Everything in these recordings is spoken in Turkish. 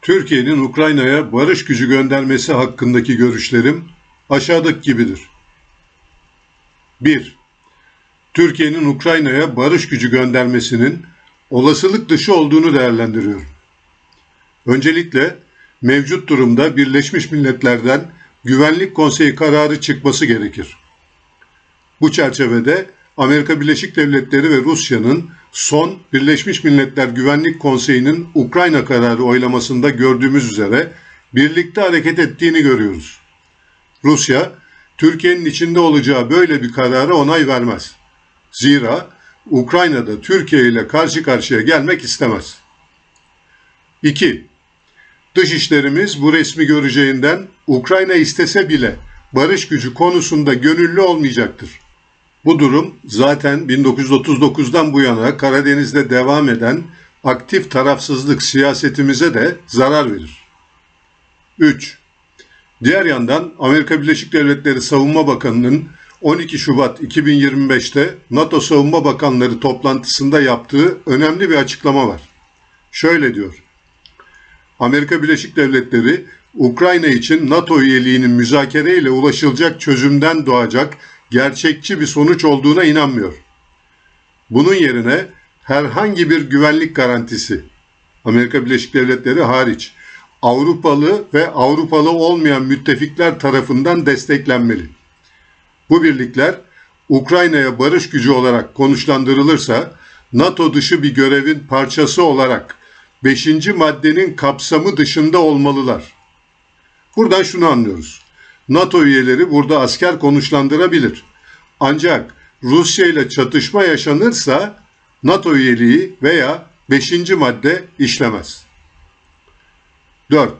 Türkiye'nin Ukrayna'ya barış gücü göndermesi hakkındaki görüşlerim aşağıdaki gibidir. 1. Türkiye'nin Ukrayna'ya barış gücü göndermesinin olasılık dışı olduğunu değerlendiriyorum. Öncelikle mevcut durumda Birleşmiş Milletler'den Güvenlik Konseyi kararı çıkması gerekir. Bu çerçevede Amerika Birleşik Devletleri ve Rusya'nın son Birleşmiş Milletler Güvenlik Konseyi'nin Ukrayna kararı oylamasında gördüğümüz üzere birlikte hareket ettiğini görüyoruz. Rusya, Türkiye'nin içinde olacağı böyle bir karara onay vermez. Zira Ukrayna'da Türkiye ile karşı karşıya gelmek istemez. 2. Dışişlerimiz bu resmi göreceğinden Ukrayna istese bile barış gücü konusunda gönüllü olmayacaktır. Bu durum zaten 1939'dan bu yana Karadeniz'de devam eden aktif tarafsızlık siyasetimize de zarar verir. 3. Diğer yandan Amerika Birleşik Devletleri Savunma Bakanı'nın 12 Şubat 2025'te NATO Savunma Bakanları toplantısında yaptığı önemli bir açıklama var. Şöyle diyor: Amerika Birleşik Devletleri, Ukrayna için NATO üyeliğinin müzakereyle ulaşılacak çözümden doğacak gerçekçi bir sonuç olduğuna inanmıyor. Bunun yerine herhangi bir güvenlik garantisi, Amerika Birleşik Devletleri hariç, Avrupalı ve Avrupalı olmayan müttefikler tarafından desteklenmeli. Bu birlikler Ukrayna'ya barış gücü olarak konuşlandırılırsa, NATO dışı bir görevin parçası olarak 5. maddenin kapsamı dışında olmalılar. Buradan şunu anlıyoruz: NATO üyeleri burada asker konuşlandırabilir. Ancak Rusya ile çatışma yaşanırsa NATO üyeliği veya 5. madde işlemez. 4.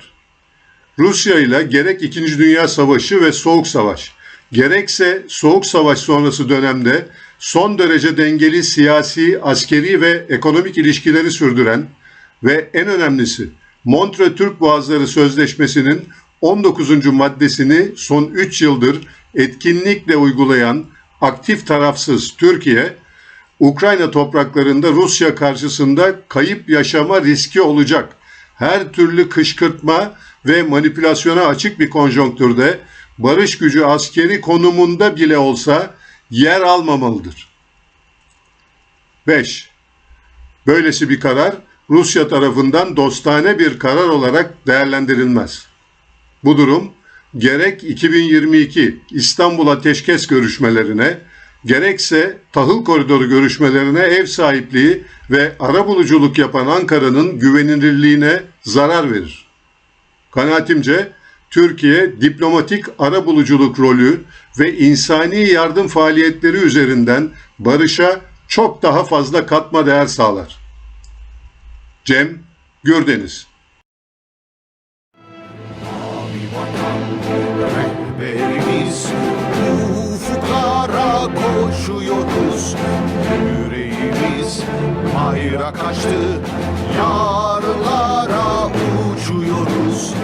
Rusya ile gerek 2. Dünya Savaşı ve Soğuk Savaş, gerekse Soğuk Savaş sonrası dönemde son derece dengeli siyasi, askeri ve ekonomik ilişkileri sürdüren ve en önemlisi Montreux Türk Boğazları Sözleşmesi'nin 19. maddesini son 3 yıldır etkinlikle uygulayan aktif tarafsız Türkiye, Ukrayna topraklarında Rusya karşısında kayıp yaşama riski olacak her türlü kışkırtma ve manipülasyona açık bir konjonktürde barış gücü askeri konumunda bile olsa yer almamalıdır. 5. Böylesi bir karar Rusya tarafından dostane bir karar olarak değerlendirilmez. Bu durum gerek 2022 İstanbul Ateşkes görüşmelerine, gerekse tahıl koridoru görüşmelerine ev sahipliği ve arabuluculuk yapan Ankara'nın güvenilirliğine zarar verir. Kanaatimce Türkiye diplomatik arabuluculuk rolü ve insani yardım faaliyetleri üzerinden barışa çok daha fazla katma değer sağlar. Cem Gürdeniz. Rehberimiz ufuklara koşuyoruz. Yüreğimiz bayrak açtı, yarlara uçuyoruz.